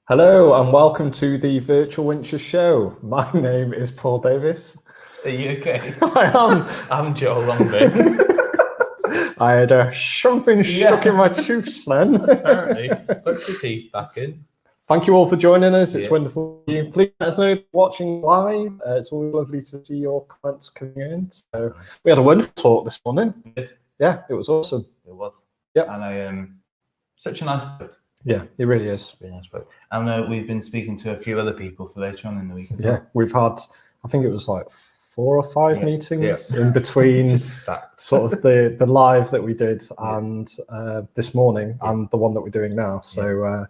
Hello and welcome to the Virtual Winter Show. My name is Paul Davis. Are you okay? I am. I'm Joe Longby. I had something stuck in my tooth then. Apparently, put your teeth back in. Thank you all for joining us. It's Yeah. wonderful. Please let us know if you're watching live. It's always lovely to see your comments coming in. So we had a wonderful talk this morning. Yeah, it was awesome. It was. Yep. And I such a nice book. Yeah, it really is. Really nice book. And we've been speaking to a few other people for later on in the week. Yeah, we've had, I think it was like 4 or 5 meetings in between sort of the live that we did and this morning and the one that we're doing now. So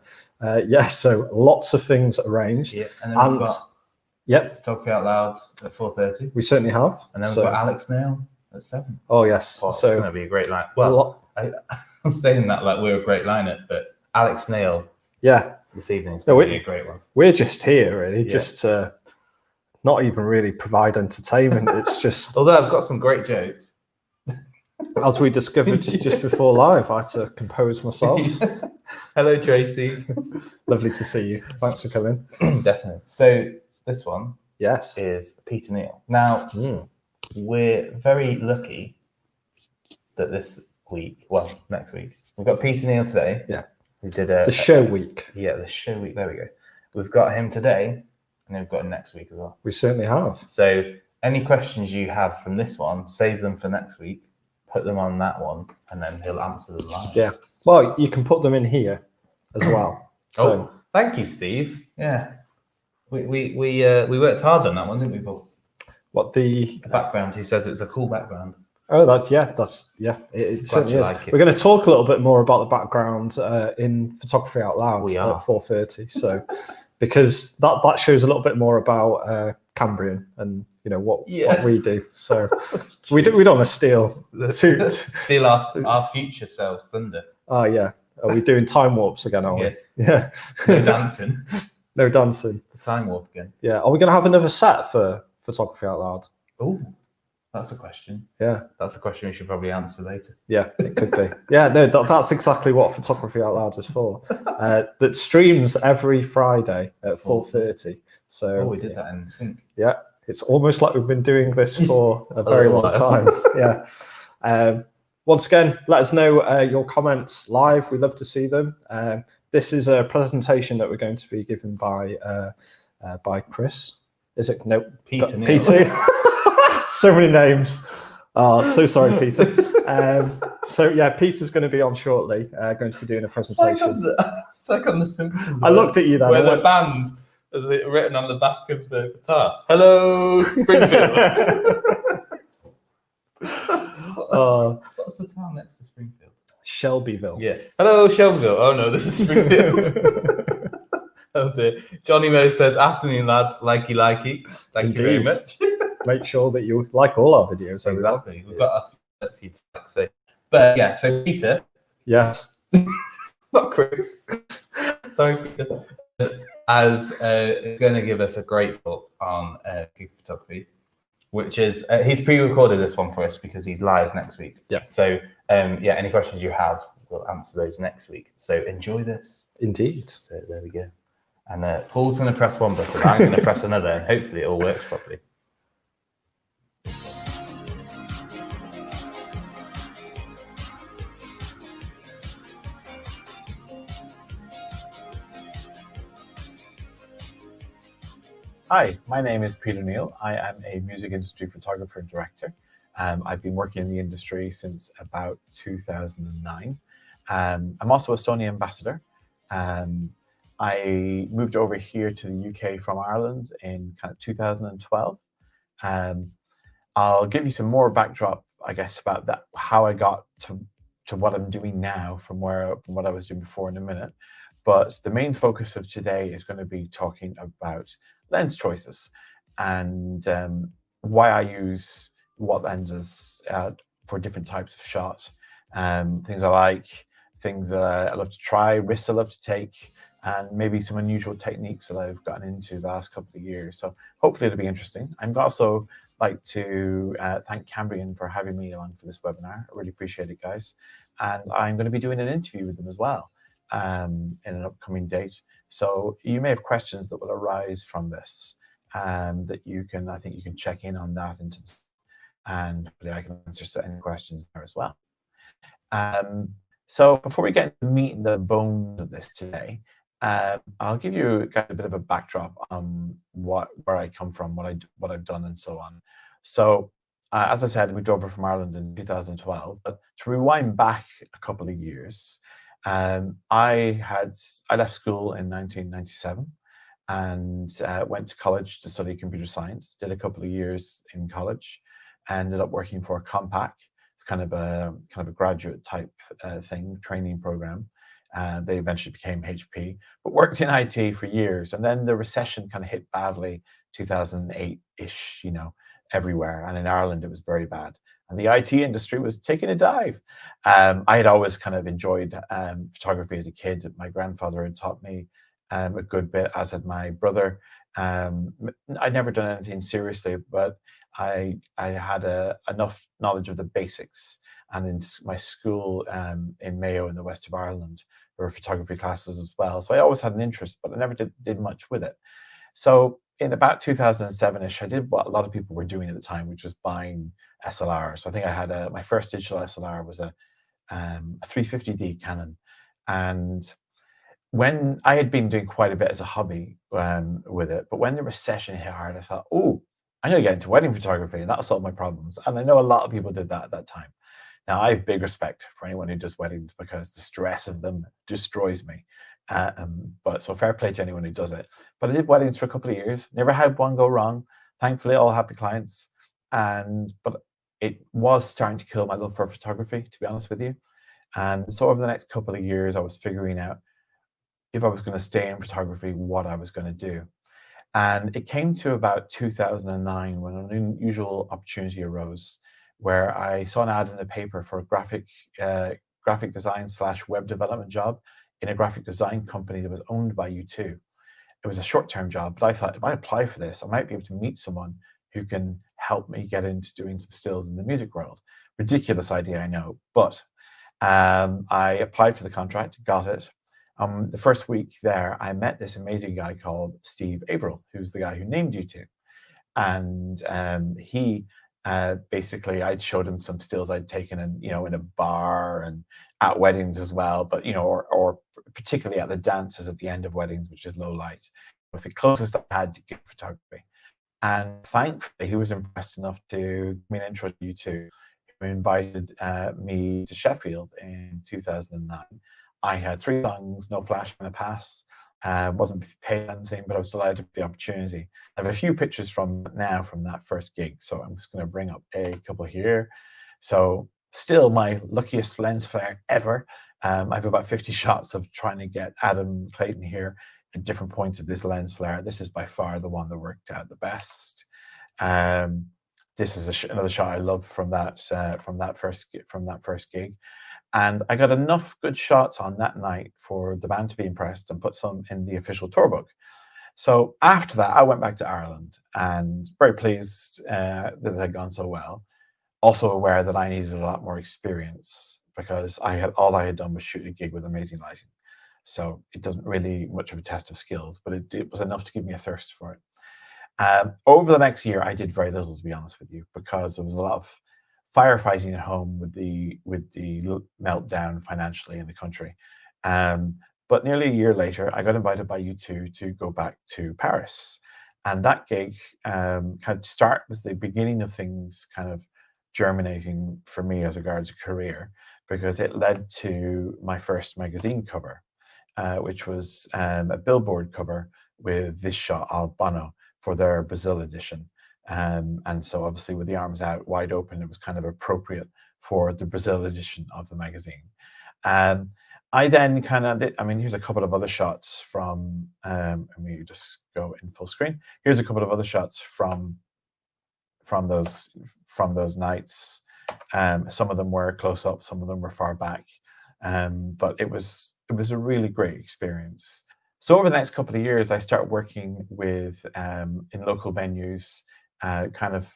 so lots of things arranged. Yeah, and then we've got Talk Out Loud at 4:30. We certainly have. And then we've got Alex Neill at 7. Oh yes. Well, so it's going to be a great line. Well, I'm saying that like we're a great lineup, but Alex Neill. Yeah. This evening is going to be a great one. We're just here really, just to not even really provide entertainment. It's just although I've got some great jokes. As we discovered just before live, I had to compose myself. Hello, Tracy. Lovely to see you. Thanks for coming. Definitely. So this one is Peter Neill. Now, we're very lucky that next week, we've got Peter Neill today. Yeah. We did the show week. Yeah, the show week. There we go. We've got him today, and then we've got him next week as well. We certainly have. So any questions you have from this one, save them for next week, put them on that one, and then he'll answer them live. Yeah. Well, you can put them in here as well. So thank you, Steve. Yeah. We worked hard on that one, didn't we, Paul? What the background? He says it's a cool background. Oh, it certainly is. We're going to talk a little bit more about the background in Photography Out Loud at 4:30. So, because that shows a little bit more about Cambrian and what we do. So, we don't want to steal our future selves thunder. Oh yeah, are we doing time warps again? Are we? Yeah. No dancing. No dancing. Time warp again. Yeah. Are we going to have another set for Photography Out Loud? Oh. That's a question. Yeah. That's a question we should probably answer later. Yeah, it could be. Yeah, no, that's exactly what Photography Out Loud is for. That streams every Friday at 4:30. So we did that in sync. Yeah, it's almost like we've been doing this for a very long time. Yeah. Once again, let us know your comments live. We love to see them. This is a presentation that we're going to be given by Chris. Is it? No, Peter. Peter. So many names. Oh, so sorry, Peter. Peter's going to be on shortly. Going to be doing a presentation. It's like on The Simpsons. I looked at you then. Where the band is it written on the back of the guitar? Hello, Springfield. What's the town next to Springfield? Shelbyville. Yeah. Hello, Shelbyville. Oh no, this is Springfield. Oh dear. Johnny Mo says, "Afternoon, lads. Likey. Thank you very much." Make sure that you like all our videos. Exactly. We've got a few tags. But so Peter. Yes. Not Chris. Sorry, Peter. Is going to give us a great talk on gig photography, which is he's pre-recorded this one for us because he's live next week. Yeah. So any questions you have, we'll answer those next week. So enjoy this. Indeed. So there we go. And Paul's going to press one button. I'm going to press another, and hopefully it all works properly. Hi, my name is Peter Neill. I am a music industry photographer and director. I've been working in the industry since about 2009. I'm also a Sony ambassador. I moved over here to the UK from Ireland in kind of 2012. I'll give you some more backdrop, I guess, about that, how I got to what I'm doing now from what I was doing before in a minute. But the main focus of today is going to be talking about lens choices and why I use what lenses for different types of shot. Things I like, things that I love to try, risks I love to take, and maybe some unusual techniques that I've gotten into the last couple of years. So hopefully it'll be interesting. I'm also like to thank Cambrian for having me along for this webinar. I really appreciate it, guys. And I'm going to be doing an interview with them as well. in an upcoming date. So you may have questions that will arise from this, that I think you can check in on that, and I can answer any questions there as well. So before we get into the meat and the bones of this today, I'll give you guys a bit of a backdrop on where I come from, what I've done, and so on. So as I said, I moved over from Ireland in 2012. But to rewind back a couple of years, I left school in 1997 and went to college to study computer science. Did a couple of years in college, ended up working for Compaq. It's kind of a graduate type thing, training program. They eventually became HP, but worked in IT for years. And then the recession kind of hit badly, 2008-ish, everywhere. And in Ireland, it was very bad. And the IT industry was taking a dive. I had always kind of enjoyed photography as a kid. My grandfather had taught me a good bit, as had my brother. I'd never done anything seriously, but I had enough knowledge of the basics. And in my school in Mayo in the west of Ireland, there were photography classes as well. So I always had an interest, but I never did much with it. So in about 2007-ish, I did what a lot of people were doing at the time, which was buying SLRs. So I think I had my first digital SLR was a 350D Canon. And when I had been doing quite a bit as a hobby with it, but when the recession hit hard, I thought, oh, I'm going to get into wedding photography and that'll solve my problems. And I know a lot of people did that at that time. Now, I have big respect for anyone who does weddings because the stress of them destroys me. But so fair play to anyone who does it. But I did weddings for a couple of years, never had one go wrong. Thankfully, all happy clients. But it was starting to kill my love for photography, to be honest with you. And so over the next couple of years, I was figuring out if I was going to stay in photography, what I was going to do. And it came to about 2009 when an unusual opportunity arose where I saw an ad in the paper for a graphic design / web development job in a graphic design company that was owned by U2. It was a short-term job, but I thought if I apply for this, I might be able to meet someone who can help me get into doing some stills in the music world. Ridiculous idea, I know, but I applied for the contract, got it. The first week there, I met this amazing guy called Steve Averill, who's the guy who named U2. And he basically, I'd showed him some stills I'd taken in a bar and at weddings as well, but or particularly at the dances at the end of weddings, which is low light, with the closest I had to gift photography. And thankfully, he was impressed enough to give me an intro to U2. He invited me to Sheffield in 2009. I had 3 songs, no flash in the past. Wasn't paid anything, but I was delighted with the opportunity. I have a few pictures from that first gig, so I'm just going to bring up a couple here. So still my luckiest lens flare ever. I have about 50 shots of trying to get Adam Clayton here at different points of this lens flare. This is by far the one that worked out the best. This is another shot I love from that first gig. And I got enough good shots on that night for the band to be impressed and put some in the official tour book. So after that, I went back to Ireland and very pleased that it had gone so well. Also aware that I needed a lot more experience because all I had done was shoot a gig with amazing lighting. So it doesn't really much of a test of skills, but it was enough to give me a thirst for it. Over the next year, I did very little, to be honest with you, because there was a lot of firefighting at home with the meltdown financially in the country. But nearly a year later, I got invited by U2 to go back to Paris. And that gig was the beginning of things kind of germinating for me as regards a career, because it led to my first magazine cover, which was a billboard cover with this shot of Bono for their Brazil edition. And so obviously with the arms out wide open, it was kind of appropriate for the Brazil edition of the magazine. I then here's a couple of other shots from, let me just go in full screen. Here's a couple of other shots from those nights. Some of them were close up, some of them were far back. But it was a really great experience. So over the next couple of years, I started working with in local venues, kind of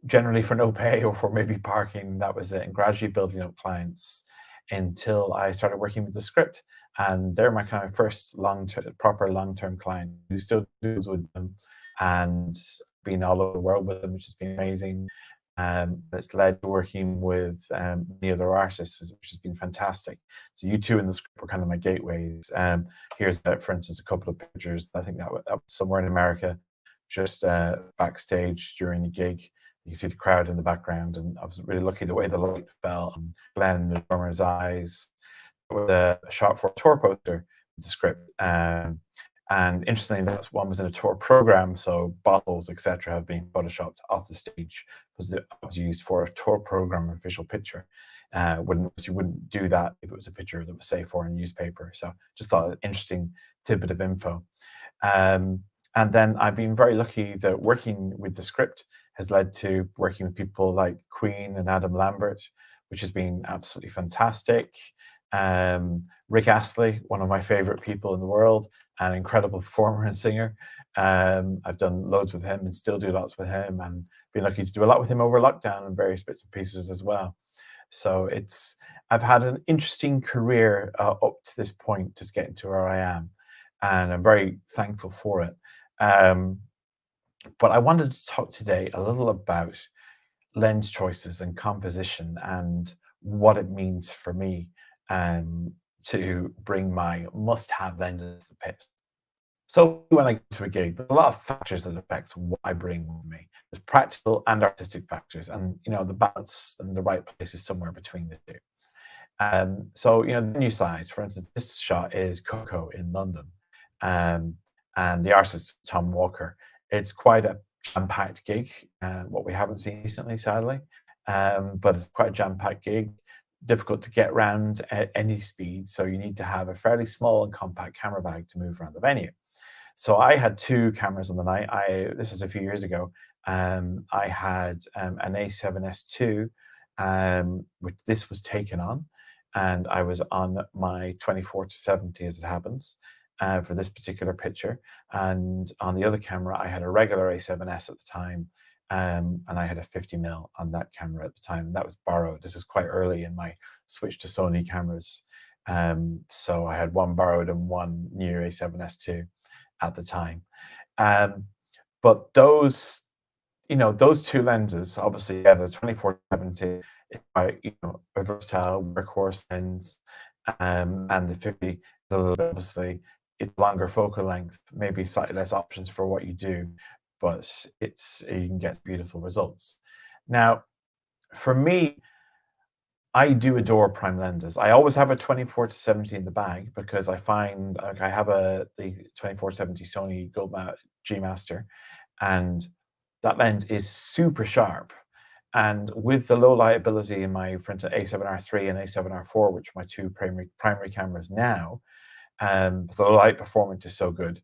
generally for no pay or for maybe parking. That was it, and gradually building up clients until I started working with The Script And they're my kind of first proper long-term client who still deals with them and been all over the world with them, which has been amazing. It's led to working with many other artists, which has been fantastic. So you two in the script were kind of my gateways. Here's, for instance, a couple of pictures. I think that was somewhere in America, just backstage during the gig. You can see the crowd in the background, and I was really lucky the way the light fell on Glenn, the drummer's eyes. It was a shot for a tour poster with the script. And interestingly, that one was in a tour program, so bottles, etc., have been photoshopped off the stage because it was used for a tour program official picture. You wouldn't do that if it was a picture that was, say, for a newspaper. So just thought an interesting tidbit of info. And then I've been very lucky that working with the script has led to working with people like Queen and Adam Lambert, which has been absolutely fantastic. Rick Astley, one of my favorite people in the world, an incredible performer and singer. I've done loads with him and still do lots with him, and been lucky to do a lot with him over lockdown and various bits and pieces as well. So I've had an interesting career up to this point to get to where I am, and I'm very thankful for it. But I wanted to talk today a little about lens choices and composition and what it means for me to bring my must-have lenses to the pit. So when I go to a gig, there's a lot of factors that affects what I bring with me. There's practical and artistic factors, and the balance and the right place is somewhere between the two. So the venue size, for instance, this shot is Coco in London, and the artist Tom Walker. It's quite a jam-packed gig, what we haven't seen recently, sadly, but it's quite a jam-packed gig. Difficult to get around at any speed, so you need to have a fairly small and compact camera bag to move around the venue. So I had two cameras on the night. This is a few years ago. I had an A7S II, which this was taken on, and I was on my 24-70 as it happens for this particular picture. And on the other camera, I had a regular A7S at the time. And I had a 50mm on that camera at the time. That was borrowed. This is quite early in my switch to Sony cameras. So I had one borrowed and one new A7S II at the time. But those two lenses, obviously, the 24-70 is quite, a versatile workhorse lens, and the 50 is a little bit, obviously, it's longer focal length, maybe slightly less options for what you do, but you can get beautiful results. Now, for me, I do adore prime lenses. I always have a 24-70 in the bag because I find I have the 24-70 Sony Gold G Master, and that lens is super sharp. And with the low light ability in my, for instance, A7R3 and A7R4, which are my two primary cameras now, the low light performance is so good.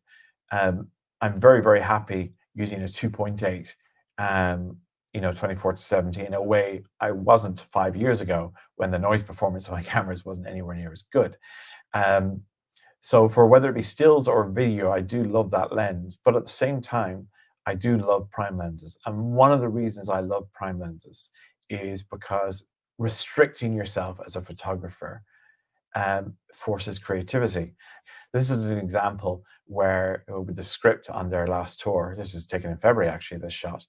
I'm very, very happy using a 2.8, 24-70 in a way I wasn't 5 years ago when the noise performance of my cameras wasn't anywhere near as good. So for whether it be stills or video, I do love that lens, but at the same time, I do love prime lenses. And one of the reasons I love prime lenses is because restricting yourself as a photographer forces creativity. This is an example where with the script on their last tour, this is taken in February, actually, this shot,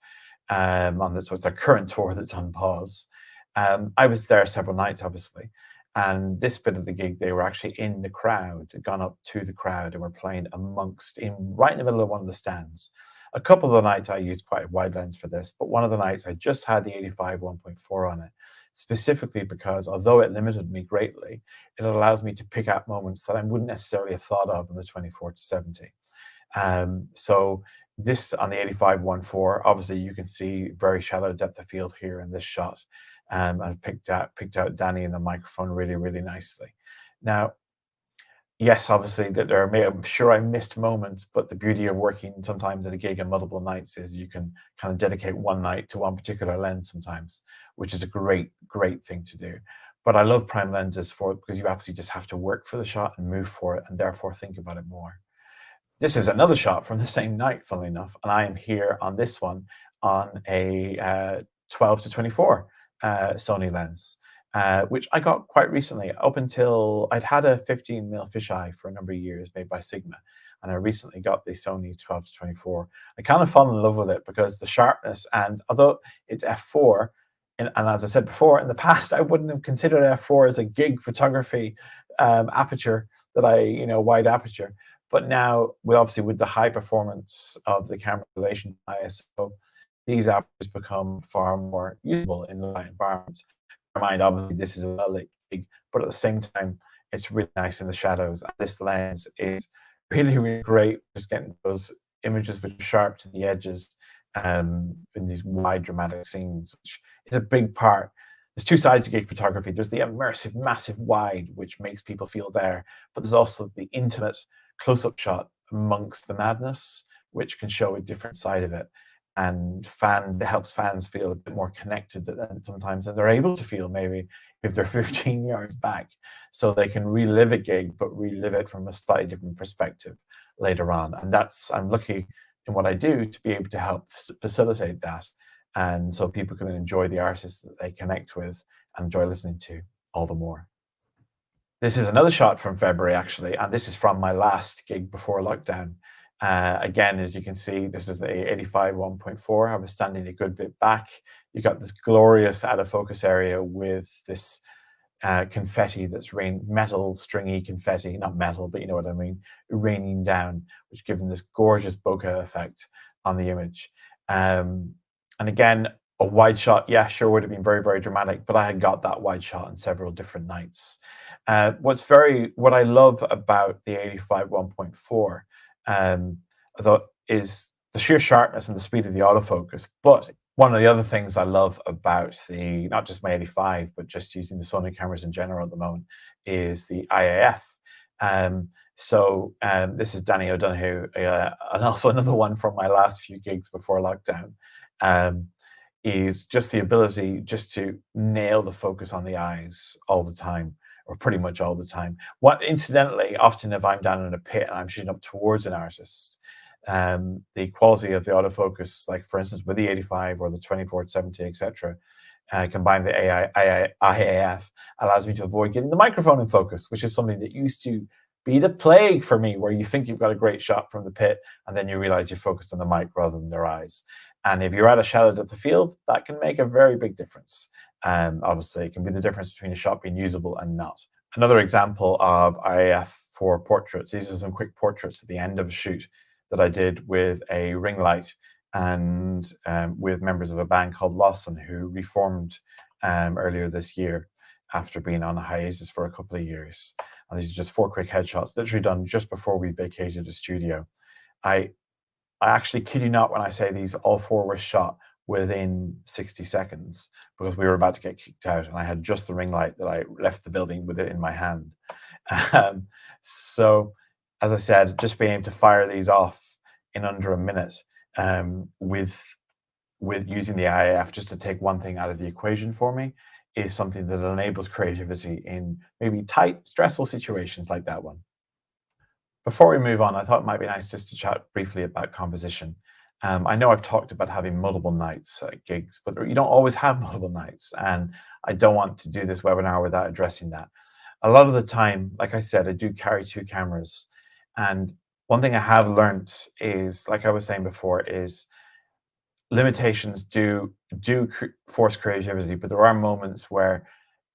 on this was their current tour that's on pause. I was there several nights, obviously, and this bit of the gig, they were actually in the crowd, gone up to the crowd and were playing right in the middle of one of the stands. A couple of the nights I used quite a wide lens for this, but one of the nights I just had the 85 1.4 on it, specifically because although it limited me greatly, it allows me to pick out moments that I wouldn't necessarily have thought of in the 24-70. So this on the 85 1.4, obviously you can see very shallow depth of field here in this shot. I've picked out Danny in the microphone really, really nicely. Now, yes, obviously that I'm sure I missed moments, but the beauty of working sometimes at a gig on multiple nights is you can kind of dedicate one night to one particular lens sometimes, which is a great, great thing to do. But I love prime lenses because you absolutely just have to work for the shot and move for it and therefore think about it more. This is another shot from the same night, funnily enough, and I am here on this one on a 12-24 Sony lens. which I got quite recently. Up until I'd had a 15mm fisheye for a number of years made by Sigma, and I recently got the Sony 12-24. I kind of fell in love with it because the sharpness, and although it's f4, and as I said before, in the past I wouldn't have considered f4 as a gig photography aperture that wide aperture. But now, obviously with the high performance of the camera relation ISO, these apertures become far more usable in light environments. Mind, obviously, this is a well-lit gig, but at the same time, it's really nice in the shadows. And this lens is really, really great, just getting those images which are sharp to the edges in these wide, dramatic scenes, which is a big part. There's two sides to gig photography. There's the immersive, massive wide, which makes people feel there, but there's also the intimate close-up shot amongst the madness, which can show a different side of it. And it helps fans feel a bit more connected than sometimes, and they're able to feel maybe if they're 15 yards back, so they can relive a gig, but relive it from a slightly different perspective later on. And I'm lucky in what I do to be able to help facilitate that, and so people can enjoy the artists that they connect with and enjoy listening to all the more. This is another shot from February, actually, and this is from my last gig before lockdown. Again, as you can see, this is the 85 1.4. I was standing a good bit back. You got this glorious out of focus area with this confetti that's metal, stringy confetti, not metal, but you know what I mean, raining down, which given this gorgeous bokeh effect on the image. And again, a wide shot, yeah, sure, would have been very, very dramatic, but I had got that wide shot on several different nights. What I love about the 85 1.4 is the sheer sharpness and the speed of the autofocus. But one of the other things I love about not just my 85, but just using the Sony cameras in general at the moment, is the IAF. This is Danny O'Donoghue, and also another one from my last few gigs before lockdown, is just the ability just to nail the focus on the eyes all the time, or pretty much all the time. Incidentally, often if I'm down in a pit and I'm shooting up towards an artist, the quality of the autofocus, like for instance with the 85 or the 24-70, etc., combined with the IAF, allows me to avoid getting the microphone in focus, which is something that used to be the plague for me, where you think you've got a great shot from the pit and then you realize you're focused on the mic rather than their eyes. And if you're at a shallow depth of field, that can make a very big difference. Obviously, it can be the difference between a shot being usable and not. Another example of IAF for portraits, these are some quick portraits at the end of a shoot that I did with a ring light and with members of a band called Lawson, who reformed earlier this year after being on a hiatus for a couple of years. And these are just 4 quick headshots, literally done just before we vacated the studio. I actually kid you not when I say these all 4 were shot within 60 seconds, because we were about to get kicked out and I had just the ring light that I left the building with it in my hand. So as I said, just being able to fire these off in under a minute with using the IAF just to take one thing out of the equation for me is something that enables creativity in maybe tight, stressful situations like that one. Before we move on, I thought it might be nice just to chat briefly about composition. I know I've talked about having multiple nights at gigs, but you don't always have multiple nights, and I don't want to do this webinar without addressing that. A lot of the time, like I said, I do carry 2 cameras, and one thing I have learned is, like I was saying before, is limitations do force creativity, but there are moments where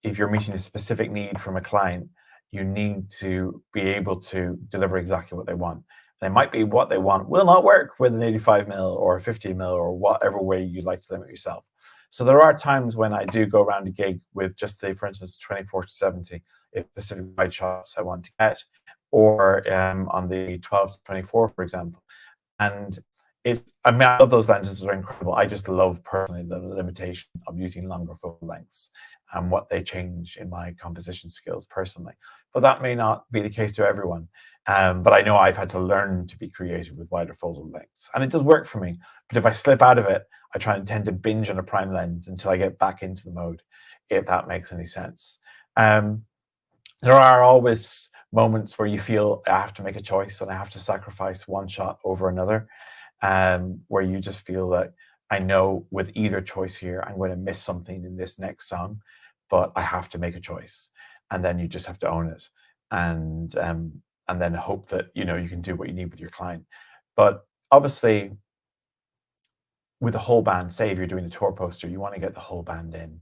if you're meeting a specific need from a client, you need to be able to deliver exactly what they want. And it might be what they want will not work with an 85mm or a 50mm or whatever way you'd like to limit yourself. So there are times when I do go around a gig with just, say, for instance, 24-70, if specific wide shots I want to get, or on the 12-24, for example. And I love those lenses, they're incredible. I just love personally the limitation of using longer focal lengths and what they change in my composition skills personally. But that may not be the case to everyone. But I know I've had to learn to be creative with wider focal lengths, and it does work for me. But if I slip out of it, I tend to binge on a prime lens until I get back into the mode, if that makes any sense. There are always moments where you feel I have to make a choice and I have to sacrifice one shot over another, where you just feel that I know with either choice here, I'm going to miss something in this next song. but I have to make a choice, and then you just have to own it, and then hope that you can do what you need with your client. But obviously, with a whole band, say if you're doing a tour poster, you want to get the whole band in,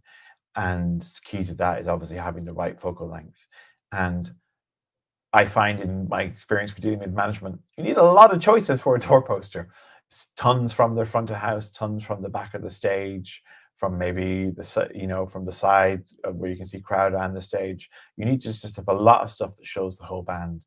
and key to that is obviously having the right focal length. And I find in my experience with dealing with management, you need a lot of choices for a tour poster. Tons from the front of house, tons from the back of the stage, from maybe from the side where you can see crowd and the stage. You need to just have a lot of stuff that shows the whole band.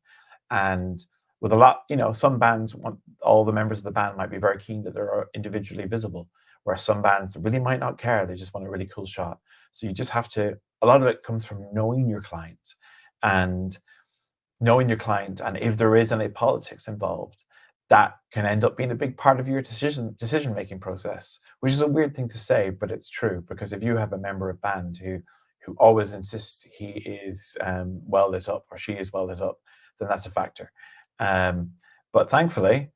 And with a lot, some bands want, all the members of the band might be very keen that they're individually visible, where some bands really might not care. They just want a really cool shot. So you just have to, a lot of it comes from knowing your client, and if there is any politics involved, that can end up being a big part of your decision-making process, which is a weird thing to say, but it's true. Because if you have a member of band who always insists he is well lit up or she is well lit up, then that's a factor. But thankfully,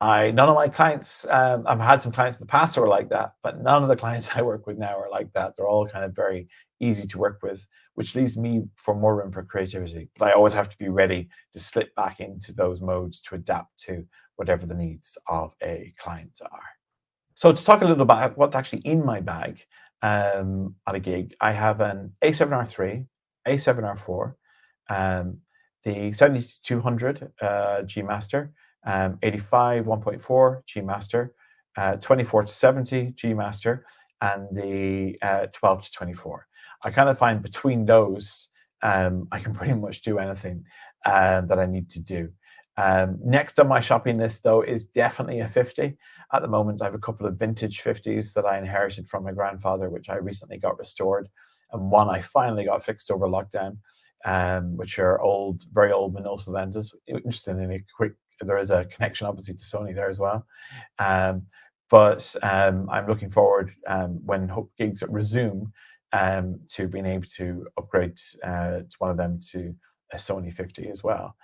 none of my clients, I've had some clients in the past who are like that, but none of the clients I work with now are like that. They're all kind of very easy to work with, which leaves me for more room for creativity. But I always have to be ready to slip back into those modes to adapt to whatever the needs of a client are. So to talk a little about what's actually in my bag at a gig, I have an A7R3, A7R4, the 7200 G Master, 85 1.4 G Master, 24 to 70 G Master, and the 12 to 24. I kind of find between those, I can pretty much do anything that I need to do. Next on my shopping list, though, is definitely a 50. At the moment, I have a couple of vintage 50s that I inherited from my grandfather, which I recently got restored, and one I finally got fixed over lockdown, which are very old Minolta lenses. Interestingly, there is a connection, obviously, to Sony there as well. But I'm looking forward, when gigs resume, to being able to upgrade to one of them to a Sony 50 as well.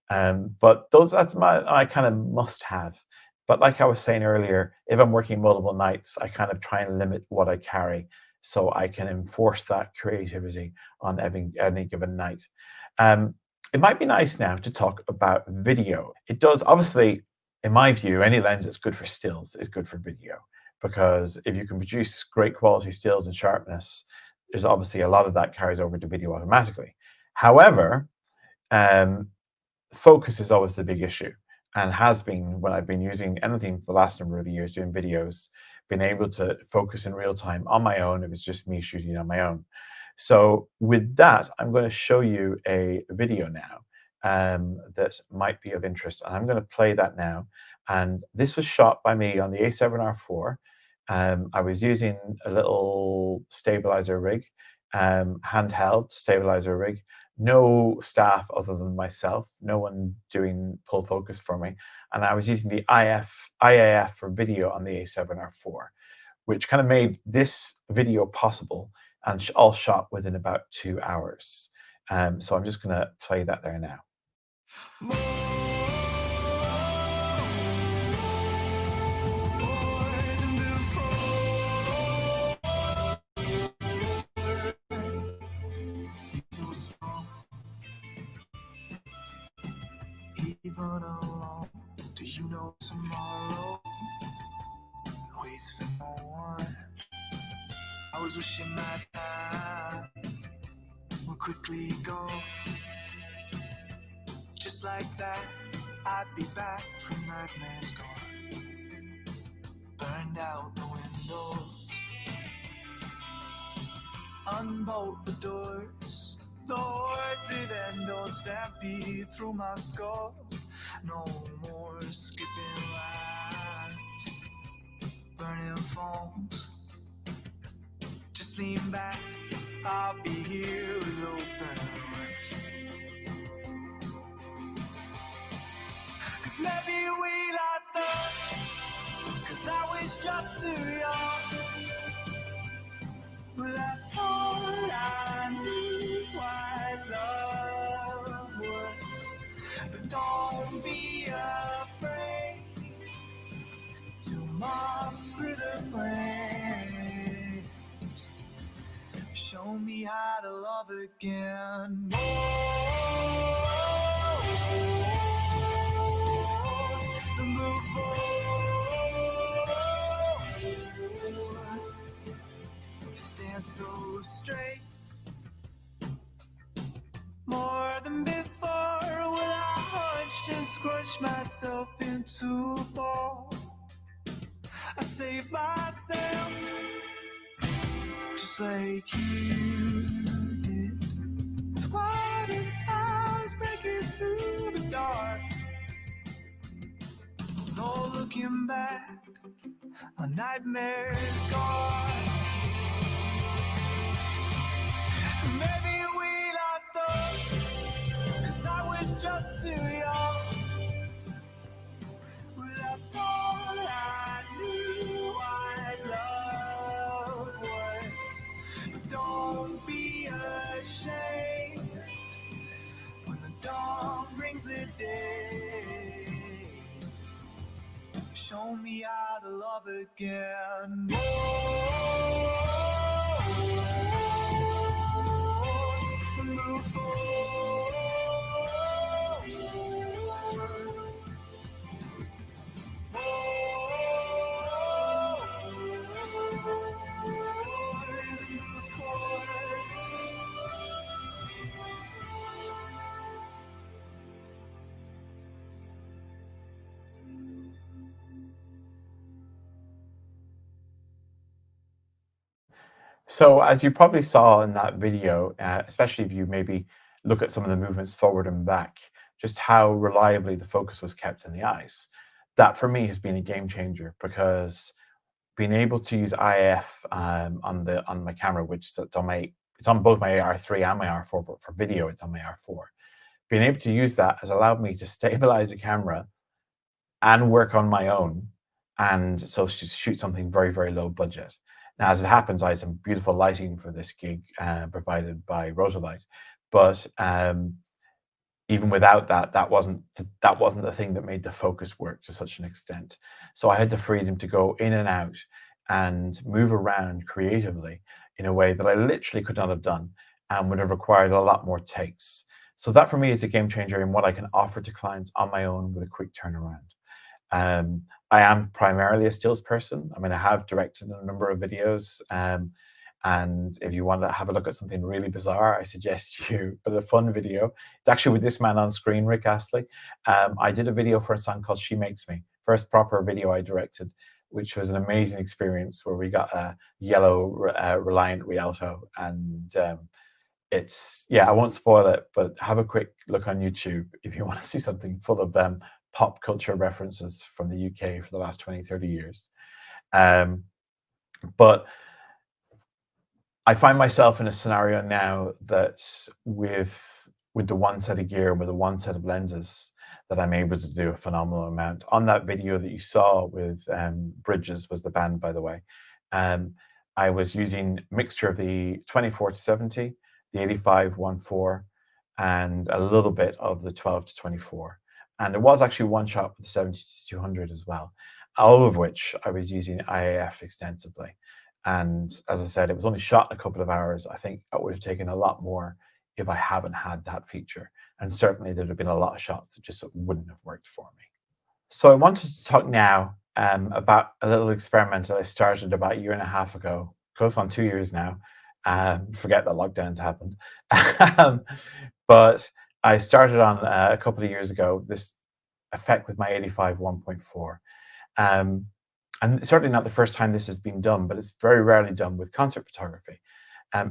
But that's my kind of must-have. But like I was saying earlier, if I'm working multiple nights, I kind of try and limit what I carry so I can enforce that creativity on any given night. It might be nice now to talk about video. It does, obviously, in my view, any lens that's good for stills is good for video, because if you can produce great quality stills and sharpness, there's obviously a lot of that carries over to video automatically. However, focus is always the big issue, and has been when I've been using anything for the last number of years doing videos, being able to focus in real time on my own. It was just me shooting on my own. So with that, I'm going to show you a video now that might be of interest, and I'm going to play that now. And this was shot by me on the A7R4. I was using a little stabilizer rig, handheld stabilizer rig. No staff other than myself, no one doing pull focus for me. And I was using the IAF for video on the A7R4, which kind of made this video possible, and all shot within about 2 hours. So I'm just going to play that there now. Even alone, do you know tomorrow? Waits for no one. I was wishing my time would quickly go. Just like that, I'd be back from nightmares gone. Burned out the window. Unbolt the doors. The words that end all stampede through my skull. No more skipping lines, burning phones. Just lean back, I'll be here with open arms. 'Cause maybe we lost touch, 'cause I was just too young. But I thought I knew what love was. But don't be afraid to march through the flames. Show me how to love again. Move forward. Stand so straight. More than before, will I hunch and squish myself into a ball? I save myself just like you did. Why the smiles breaking through the dark? No looking back, a nightmare's gone. Maybe we lost us, 'cause I was just too young. Well, I thought I knew what love was. But don't be ashamed when the dawn brings the day. Show me how to love again. Move forward. So as you probably saw in that video, especially if you maybe look at some of the movements forward and back, just how reliably the focus was kept in the eyes. That for me has been a game changer, because being able to use IF on my camera, which it's on both my AR3 and my R4, but for video it's on my R4. Being able to use that has allowed me to stabilize a camera and work on my own, and so shoot something very, very low budget. Now, as it happens, I had some beautiful lighting for this gig provided by Rotolight, but even without that, that wasn't the thing that made the focus work to such an extent. So I had the freedom to go in and out and move around creatively in a way that I literally could not have done and would have required a lot more takes. So that for me is a game changer in what I can offer to clients on my own with a quick turnaround. I am primarily a stills person. I mean, I have directed a number of videos, and if you want to have a look at something really bizarre, I suggest you put a fun video. It's actually with this man on screen, Rick Astley. I did a video for a song called She Makes Me, first proper video I directed, which was an amazing experience, where we got a yellow Reliant Rialto, and I won't spoil it, but have a quick look on YouTube if you want to see something full of pop culture references from the UK for the last 20, 30 years. But I find myself in a scenario now that with the one set of gear, with the one set of lenses, that I'm able to do a phenomenal amount. On that video that you saw with Bridges was the band, by the way, I was using a mixture of the 24-70, the 85-1.4, and a little bit of the 12-24. And there was actually one shot with the 70-200 as well, all of which I was using IAF extensively. And as I said, it was only shot in a couple of hours. I think it would have taken a lot more if I haven't had that feature. And certainly there'd have been a lot of shots that just wouldn't have worked for me. So I wanted to talk now about a little experiment that I started about 1.5 years ago, close on 2 years now. Forget that lockdowns happened. But I started on a couple of years ago, this effect with my 85-1.4. And certainly not the first time this has been done, but it's very rarely done with concert photography.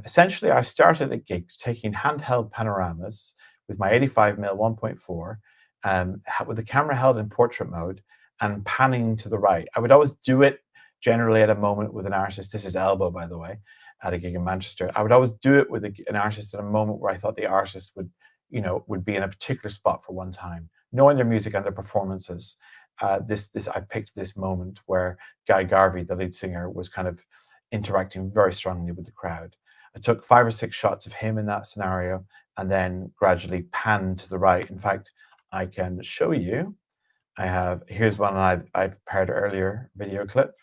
Essentially, I started at gigs taking handheld panoramas with my 85mm 1.4, with the camera held in portrait mode and panning to the right. I would always do it generally at a moment with an artist. This is Elbow, by the way, at a gig in Manchester. I would always do it with an artist at a moment where I thought the artist would be in a particular spot for one time, knowing their music and their performances. I picked this moment where Guy Garvey, the lead singer, was kind of interacting very strongly with the crowd. I took 5 or 6 shots of him in that scenario and then gradually panned to the right. In fact, I can show you. Here's one I prepared earlier, video clip.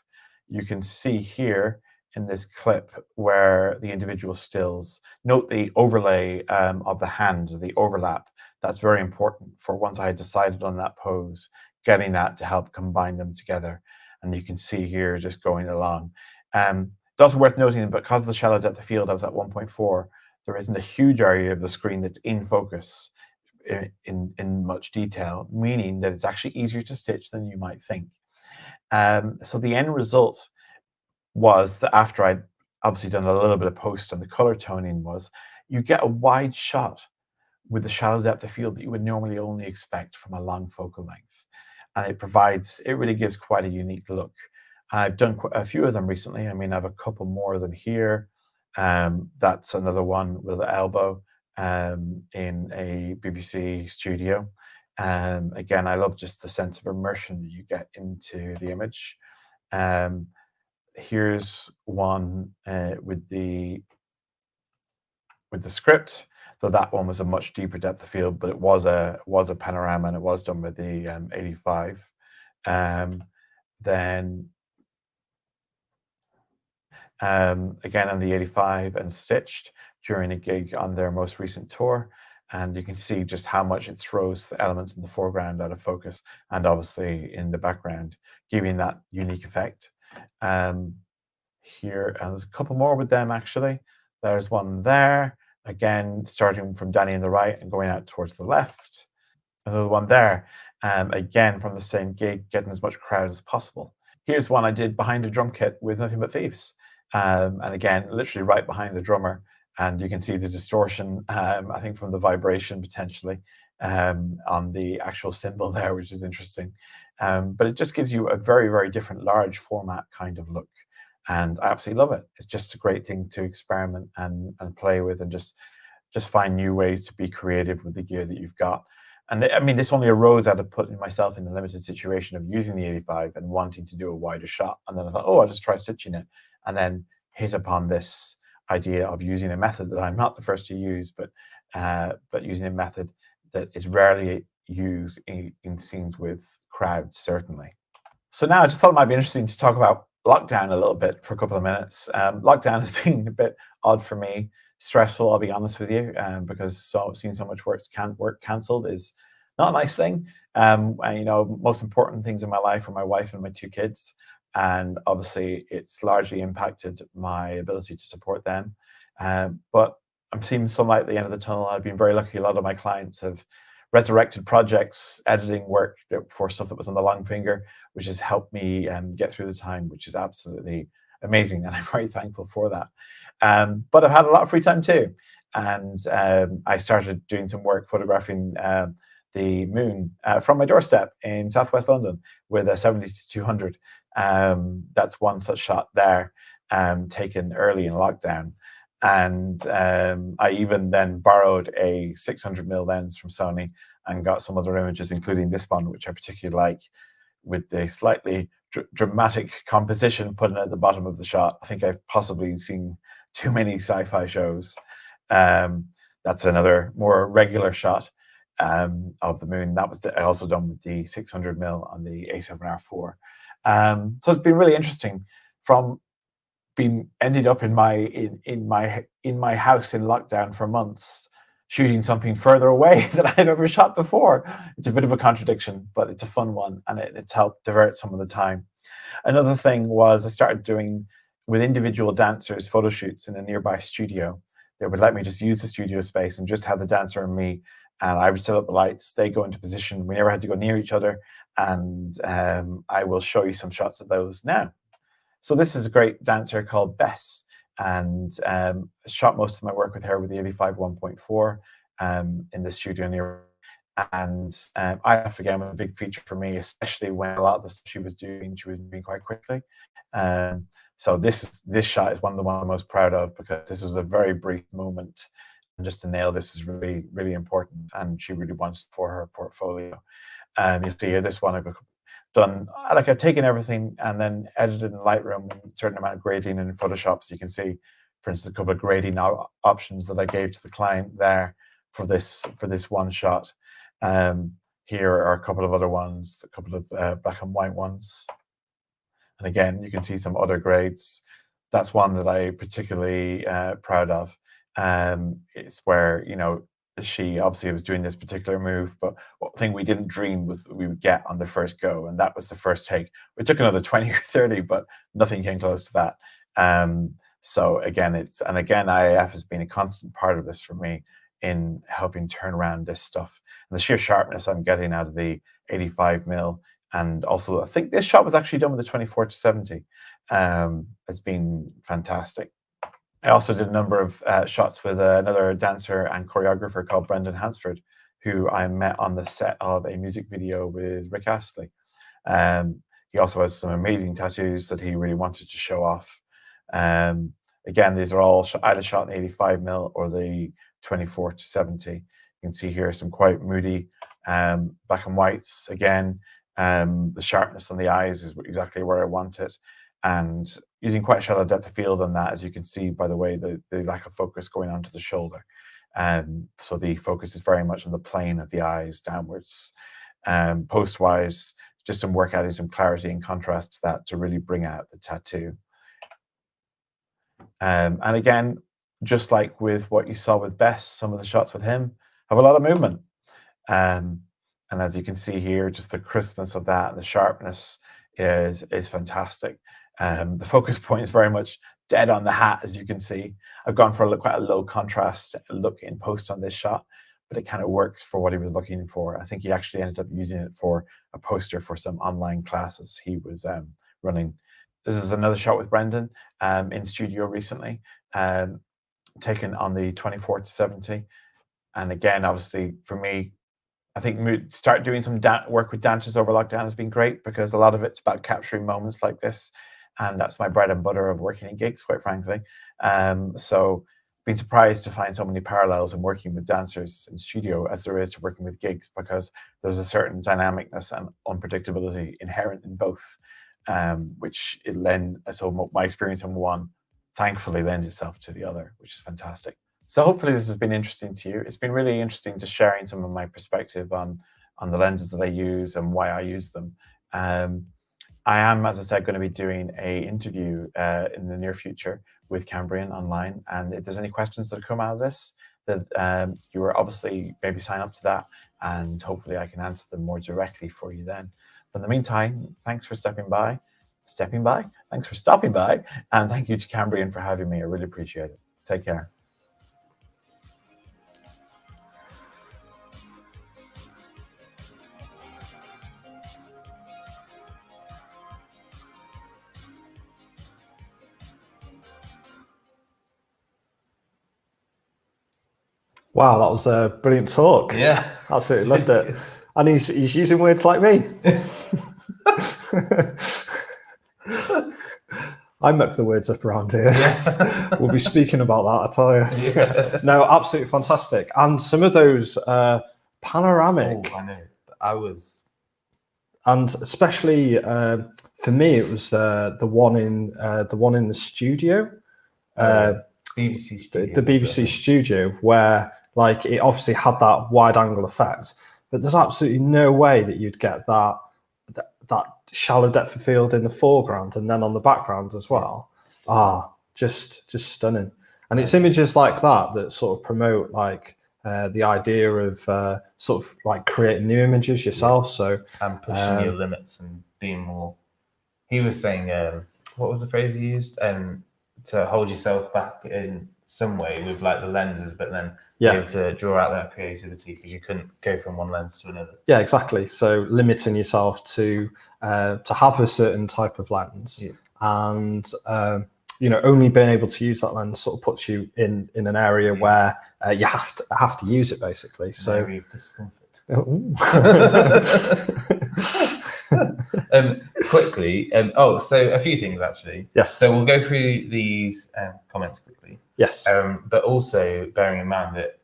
You can see here in this clip where the individual stills. Note the overlay of the hand, the overlap. That's very important for once I had decided on that pose, getting that to help combine them together. And you can see here just going along. It's also worth noting that because of the shallow depth of field, I was at 1.4, there isn't a huge area of the screen that's in focus in much detail, meaning that it's actually easier to stitch than you might think. So the end result was that after I'd obviously done a little bit of post on the color toning, was you get a wide shot with the shallow depth of field that you would normally only expect from a long focal length. And it really gives quite a unique look. I've done quite a few of them recently. I mean, I have a couple more of them here. That's another one with the elbow in a BBC studio. Again, I love just the sense of immersion that you get into the image. Here's one with the script. So that one was a much deeper depth of field, but it was a panorama, and it was done with the 85. Then again on the 85 and stitched during a gig on their most recent tour. And you can see just how much it throws the elements in the foreground out of focus, and obviously in the background, giving that unique effect. Here, and there's a couple more with them actually. There's one there, again, starting from Danny on the right and going out towards the left. Another one there, again from the same gig, getting as much crowd as possible. Here's one I did behind a drum kit with Nothing But Thieves. And again, literally right behind the drummer. And you can see the distortion, I think from the vibration potentially, on the actual cymbal there, which is interesting. But it just gives you a very, very different large format kind of look. And I absolutely love it. It's just a great thing to experiment and play with, and just find new ways to be creative with the gear that you've got. And I mean, this only arose out of putting myself in a limited situation of using the 85 and wanting to do a wider shot. And then I thought, oh, I'll just try stitching it, and then hit upon this idea of using a method that I'm not the first to use, but using a method that is rarely used in scenes with crowds, certainly. So now I just thought it might be interesting to talk about lockdown a little bit for a couple of minutes. Lockdown has been a bit odd for me, stressful, I'll be honest with you, because seeing so much work cancelled is not a nice thing. And, you know, most important things in my life are my wife and my 2 kids. And obviously it's largely impacted my ability to support them. But I'm seeing some light at the end of the tunnel. I've been very lucky. A lot of my clients have resurrected projects, editing work for stuff that was on the long finger, which has helped me get through the time, which is absolutely amazing. And I'm very thankful for that. But I've had a lot of free time too. And I started doing some work photographing the moon from my doorstep in southwest London with a 70-200. That's one such shot there, taken early in lockdown. And I even then borrowed a 600mm lens from Sony and got some other images, including this one, which I particularly like, with the slightly dramatic composition put in at the bottom of the shot. I think I've possibly seen too many sci-fi shows. That's another more regular shot of the moon. That was also done with the 600mm on the A7R4. So it's been really interesting, from being ended up in my house in lockdown for months, shooting something further away than I've ever shot before. It's a bit of a contradiction, but it's a fun one, and it's helped divert some of the time. Another thing was I started doing, with individual dancers, photo shoots in a nearby studio. They would let me just use the studio space and just have the dancer and me, and I would set up the lights, they go into position. We never had to go near each other, and I will show you some shots of those now. So this is a great dancer called Bess, and I shot most of my work with her with the 85 1.4 in the studio near. And IF again was a big feature for me, especially when a lot of the stuff she was doing quite quickly. So this shot is one of the ones I'm most proud of, because this was a very brief moment, and just to nail this is really, really important, and she really wants it for her portfolio. You'll see here this one I've done, like I've taken everything and then edited in Lightroom and a certain amount of grading in Photoshop. So you can see, for instance, a couple of grading options that I gave to the client there for this one shot. Here are a couple of other ones, a couple of black and white ones. And again, you can see some other grades. that's one that I particularly proud of. It's where, you know, she obviously was doing this particular move, but one thing we didn't dream was that we would get on the first go, and that was the first take. It took another 20 or 30, but nothing came close to that. So again, IAF has been a constant part of this for me in helping turn around this stuff. And the sheer sharpness I'm getting out of the 85mm, and also I think this shot was actually done with the 24-70. It's been fantastic. I also did a number of shots with another dancer and choreographer called Brendan Hansford, who I met on the set of a music video with Rick Astley. He also has some amazing tattoos that he really wanted to show off. Again, these are all either shot in 85mm or the 24-70. You can see here some quite moody black and whites. Again, the sharpness on the eyes is exactly where I want it. And using quite a shallow depth of field on that, as you can see by the way the lack of focus going onto the shoulder. So the focus is very much on the plane of the eyes downwards. Post-wise, just some work adding some clarity and contrast to that to really bring out the tattoo. And again, just like with what you saw with Bess, some of the shots with him have a lot of movement. And as you can see here, just the crispness of that and the sharpness is fantastic. The focus point is very much dead on the hat, as you can see. I've gone for quite a low contrast look in post on this shot, but it kind of works for what he was looking for. I think he actually ended up using it for a poster for some online classes he was running. This is another shot with Brendan in studio recently, taken on the 24-70. And again, obviously for me, I think start doing some work with dancers over lockdown has been great, because a lot of it's about capturing moments like this. And that's my bread and butter of working in gigs, quite frankly. So been surprised to find so many parallels in working with dancers in studio as there is to working with gigs, because there's a certain dynamicness and unpredictability inherent in both, which so my experience on one thankfully lends itself to the other, which is fantastic. So hopefully this has been interesting to you. It's been really interesting just sharing some of my perspective on the lenses that I use and why I use them. I am, as I said, going to be doing an interview in the near future with Cambrian online. And if there's any questions that come out of this, that you are obviously maybe sign up to that, and hopefully I can answer them more directly for you then. But in the meantime, thanks for stopping by. Thanks for stopping by. And thank you to Cambrian for having me. I really appreciate it. Take care. Wow, that was a brilliant talk. Yeah, absolutely loved it. And he's using words like me. I muck the words up around here. Yeah. We'll be speaking about that, I tell you. Yeah. No, absolutely fantastic. And some of those panoramic. Oh, I know. And especially for me, it was the one in the studio. BBC studio. The BBC studio, where like it obviously had that wide angle effect, but there's absolutely no way that you'd get that shallow depth of field in the foreground and then on the background as well. Just stunning. And it's images like that sort of promote like the idea of sort of like creating new images yourself. So and pushing your limits and being more. He was saying, what was the phrase he used? To hold yourself back in some way with like the lenses, but then be able to draw out that creativity, because you couldn't go from one lens to another. Yeah, exactly. So limiting yourself to have a certain type of lens, and only being able to use that lens sort of puts you in an area where you have to use it basically. So area of discomfort. Quickly, so a few things actually. Yes. So we'll go through these comments quickly. Yes. But also bearing in mind that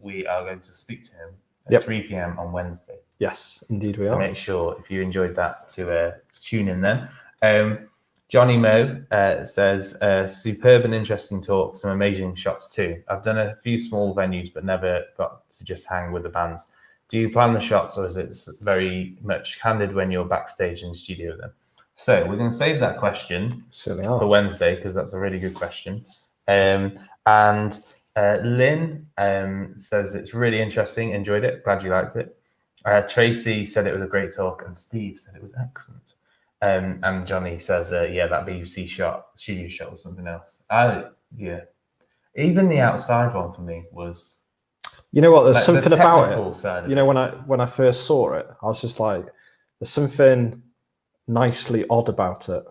we are going to speak to him at 3 p.m. on Wednesday. Yes, indeed we are. So make sure, if you enjoyed that, to tune in then. Johnny Moe says, superb and interesting talk, some amazing shots too. I've done a few small venues, but never got to just hang with the bands. Do you plan the shots, or is it very much candid when you're backstage in the studio then? So we're going to save that question for Wednesday because that's a really good question. And Lynn says it's really interesting. Enjoyed it. Glad you liked it. Tracy said it was a great talk, and Steve said it was excellent. And Johnny says, yeah, that BBC studio shot was something else. Yeah. Even the outside one for me was. You know what? There's something about it. You know, when I first saw it, I was just like, there's something nicely odd about it.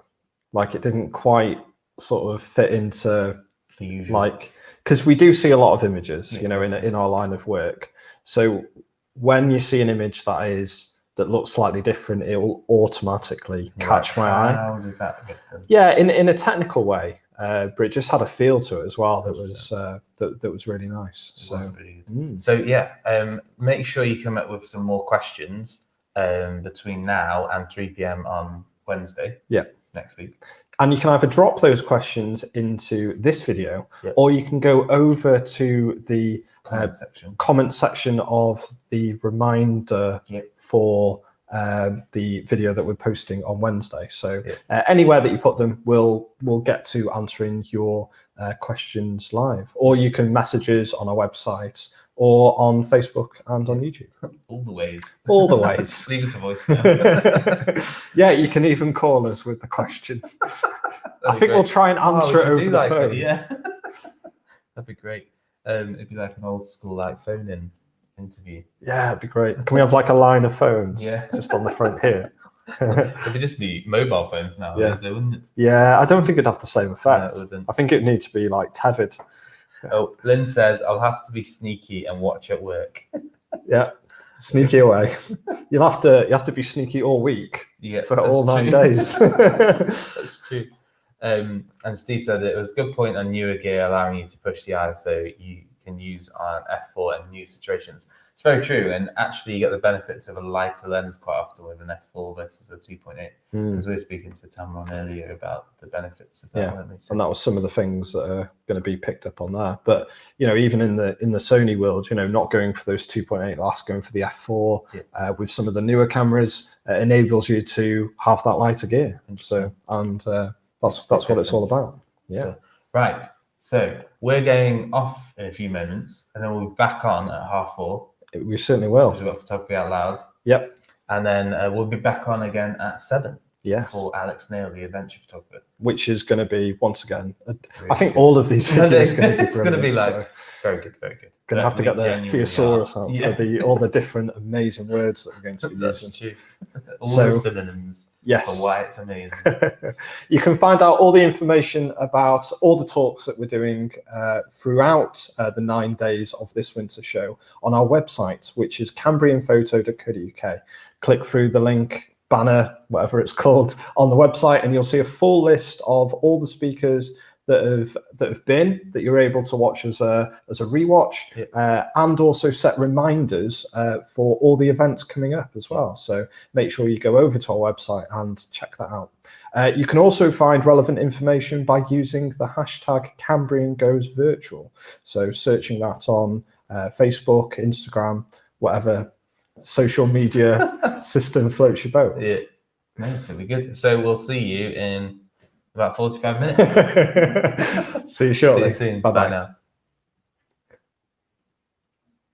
Like it didn't quite sort of fit into the usual. Like, because we do see a lot of images, you know, in our line of work. So when you see an image that looks slightly different, it will automatically catch my eye. How did that get done? Yeah, in a technical way, but it just had a feel to it as well that was that was really nice. So yeah, make sure you come up with some more questions between now and 3 p.m. on Wednesday. Yeah, next week. And you can either drop those questions into this video, or you can go over to the comment section of the reminder for the video that we're posting on Wednesday. So anywhere that you put them, we'll get to answering your questions live, or you can message us on our website or on Facebook and on YouTube. All the ways. All the ways. Leave us a voice. Yeah, you can even call us with the question. I think we'll try and answer it over the phone. Yeah, that'd be great. It'd be like an old school phone-in interview. Yeah, it'd be great. Can we have like a line of phones? Yeah, just on the front here. It'd just be mobile phones now, wouldn't it? Yeah, I don't think it'd have the same effect. I think it'd need to be like tethered. Oh, Lynn says I'll have to be sneaky and watch at work. Yeah, sneaky away. You have to be sneaky all week for all 9 days. That's true. And Steve said it was a good point on newer gear allowing you to push the ISO you can use on f4 in new situations. It's very true, and actually you get the benefits of a lighter lens quite often with an f4 versus a 2.8. Because we were speaking to Tamron earlier about the benefits of that, weren't we? And that was some of the things that are going to be picked up on there. But you know, even in the Sony world, you know, not going for those 2.8 glass, going for the f4 with some of the newer cameras enables you to have that lighter gear. So that's what it's all about. Yeah. Right. So we're going off in a few moments, and then we'll be back on at 4:30. We certainly will. Because we've got Photography Out Loud. Yep. And then we'll be back on again at 7. Yes. For Alex Neill, the adventure photographer. Which is going to be, once again, I think all of these videos are going to be brilliant. It's going to be like, very good, very good. Going to have to get the thesaurus out for all the different amazing words that we're going to be using. True. All the synonyms for why it's amazing. You can find out all the information about all the talks that we're doing throughout the 9 days of this winter show on our website, which is cambrianphoto.co.uk. Click through the link, banner, whatever it's called, on the website, and you'll see a full list of all the speakers that you're able to watch as a rewatch, and also set reminders for all the events coming up as well. So make sure you go over to our website and check that out. You can also find relevant information by using the hashtag CambrianGoesVirtual. So searching that on Facebook, Instagram, whatever social media system floats your boat. Yeah, nice, it'll be good. So we'll see you in about 45 minutes. See you shortly. See you soon. Bye-bye Bye now.